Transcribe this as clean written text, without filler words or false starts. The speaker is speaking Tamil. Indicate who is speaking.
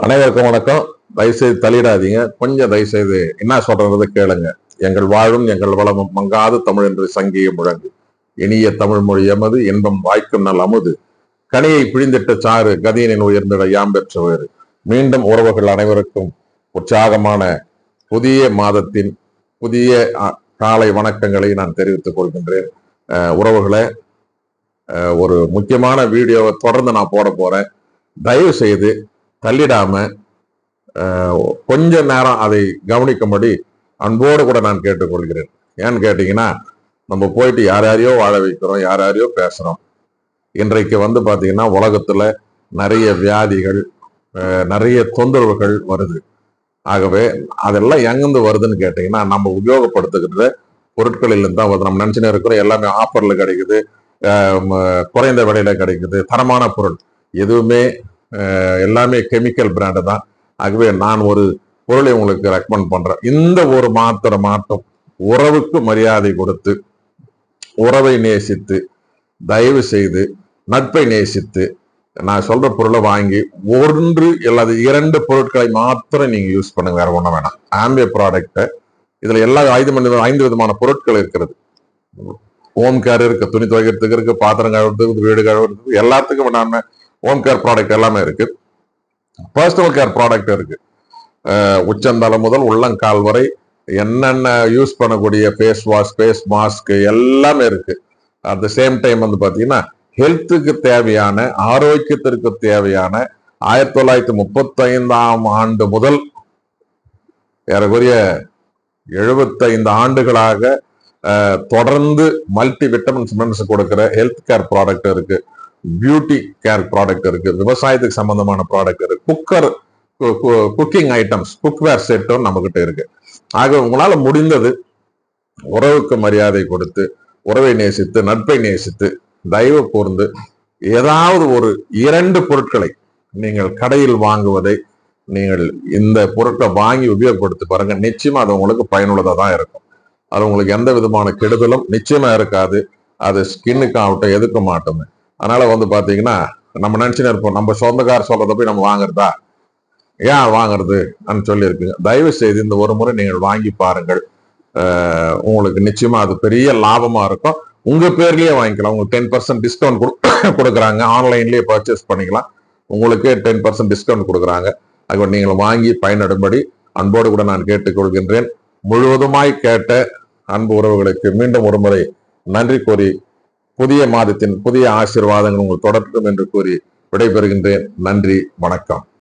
Speaker 1: அனைவருக்கும் வணக்கம். தயவுசெய்து தலையிடாதீங்க, கொஞ்சம் தயவுசெய்து என்ன சொல்றது கேளுங்க. எங்கள் வாழும் எங்கள் வளமும் மங்காது தமிழ் என்று சங்கிய முழங்கு. இனிய தமிழ் மொழி எமது, இன்பம் வாய்க்கும் நல் அமுது. கனியை பிழிந்திட்ட சாறு, கதியனின் உயர்ந்திட யாம் பெற்ற வேறு. மீண்டும் உறவுகள் அனைவருக்கும் உற்சாகமான புதிய மாதத்தின் புதிய காலை வணக்கங்களை நான் தெரிவித்துக் கொள்கின்றேன். உறவுகளை, ஒரு முக்கியமான வீடியோவை தொடர்ந்து நான் போட போறேன். தயவு செய்து தள்ளிடாம கொஞ்ச நேரம் அதை கவனிக்கும்படி அன்போடு கூட நான் கேட்டுக்கொள்கிறேன். ஏன்னு கேட்டீங்கன்னா, நம்ம போயிட்டு யாரையோ வாழ வைக்கிறோம், யாரையோ பேசுறோம். இன்றைக்கு பாத்தீங்கன்னா உலகத்துல நிறைய வியாதிகள், நிறைய தொந்தரவுகள் வருது. ஆகவே அதெல்லாம் எங்கிருந்து வருதுன்னு கேட்டீங்கன்னா, நம்ம உபயோகப்படுத்துகிற பொருட்களில் தான் வருது. நம்ம நினைச்சுன்னு இருக்கிறோம் எல்லாமே ஆஃபர்ல கிடைக்குது, குறைந்த விலையில கிடைக்குது, தரமான பொருள். எதுவுமே எல்லாமே கெமிக்கல் பிராண்டு தான். ஆகவே நான் ஒரு பொருளை உங்களுக்கு ரெக்கமெண்ட் பண்றேன். இந்த ஒரு மாற்றம் உறவுக்கு மரியாதை கொடுத்து, உறவை நேசித்து, தயவு செய்து நட்பை நேசித்து நான் சொல்ற பொருளை வாங்கி ஒன்று அல்லது 2 பொருட்களை மாத்திரம் நீங்க யூஸ் பண்ணுங்க, வேற ஒண்ணும் வேணாம். ஆம்பிய ப்ராடக்ட் இதுல எல்லா 5 விதமான பொருட்கள் இருக்கிறது. ஹோம் கேர் இருக்கு, துணி துவைக்கிறதுக்கு இருக்கு, பாத்திரம் கழுவுறதுக்கு, வீடு கழுவுறதுக்கு, எல்லாத்துக்கும் நான் ஹோம் கேர் ப்ராடக்ட் எல்லாமே இருக்கு. பர்சனல் கேர் ப்ராடக்ட் இருக்கு. உச்சந்தலை முதல் உள்ளங்கால் வரை என்னென்ன யூஸ் பண்ணக்கூடிய ஃபேஸ் வாஷ், ஃபேஸ் மாஸ்க் எல்லாமே இருக்கு. அட் த சேம் டைம் பாத்தீங்கன்னா ஹெல்த்துக்கு தேவையான, ஆரோக்கியத்திற்கு தேவையான 1935ஆம் ஆண்டு முதல் ஏறக்குறைய 75 ஆண்டுகளாக தொடர்ந்து மல்டி விட்டமின்ஸ் கொடுக்கிற ஹெல்த் கேர் ப்ராடக்ட் இருக்கு. பியூட்டி கேர் ப்ராடக்ட் இருக்கு. விவசாயத்துக்கு சம்பந்தமான ப்ராடக்ட் இருக்கு. குக்கிங் ஐட்டம்ஸ், குக்வேர் செட்டும் நம்ம கிட்ட இருக்கு. ஆக உங்களால முடிந்தது உறவுக்கு மரியாதை கொடுத்து, உறவை நேசித்து, நட்பை நேசித்து, தயவு கூர்ந்து ஏதாவது ஒரு 2 பொருட்களை நீங்கள் கடையில் வாங்குவதை நீங்கள் இந்த பொருட்களை வாங்கி உபயோகப்படுத்தி பாருங்க. நிச்சயமா அது உங்களுக்கு பயனுள்ளதா தான் இருக்கும். அது உங்களுக்கு எந்த விதமான கெடுதலும் நிச்சயமா இருக்காது. அது ஸ்கின்னுக்கு ஆகட்டும், எதுக்க மாட்டோம். அதனால பாத்தீங்கன்னா நம்ம நினைச்சுன்னு இருப்போம், நம்ம சொந்தக்கார சொல்றத போய் நம்ம வாங்குறதா, ஏன் வாங்குறது சொல்லி இருக்குங்க. தயவு செய்து இந்த ஒரு முறை நீங்கள் வாங்கி பாருங்கள். உங்களுக்கு நிச்சயமா அது பெரிய லாபமா இருக்கும். உங்க பேர்லயே வாங்கிக்கலாம். உங்களுக்கு 10% டிஸ்கவுண்ட் கொடுக்குறாங்க. ஆன்லைன்லயே பர்ச்சேஸ் பண்ணிக்கலாம். உங்களுக்கு 10% டிஸ்கவுண்ட் கொடுக்குறாங்க. ஆக நீங்கள் வாங்கி பயனடும்படி அன்போடு கூட நான் கேட்டுக்கொள்கின்றேன். முழுவதுமாய் கேட்ட அன்பு உறவுகளுக்கு மீண்டும் ஒரு முறை நன்றி கூறி, புதிய மாதத்தின் புதிய ஆசீர்வாதங்கள் உங்கள் தொடர்க்கும் என்று கூறி விடைபெறுகின்றேன். நன்றி, வணக்கம்.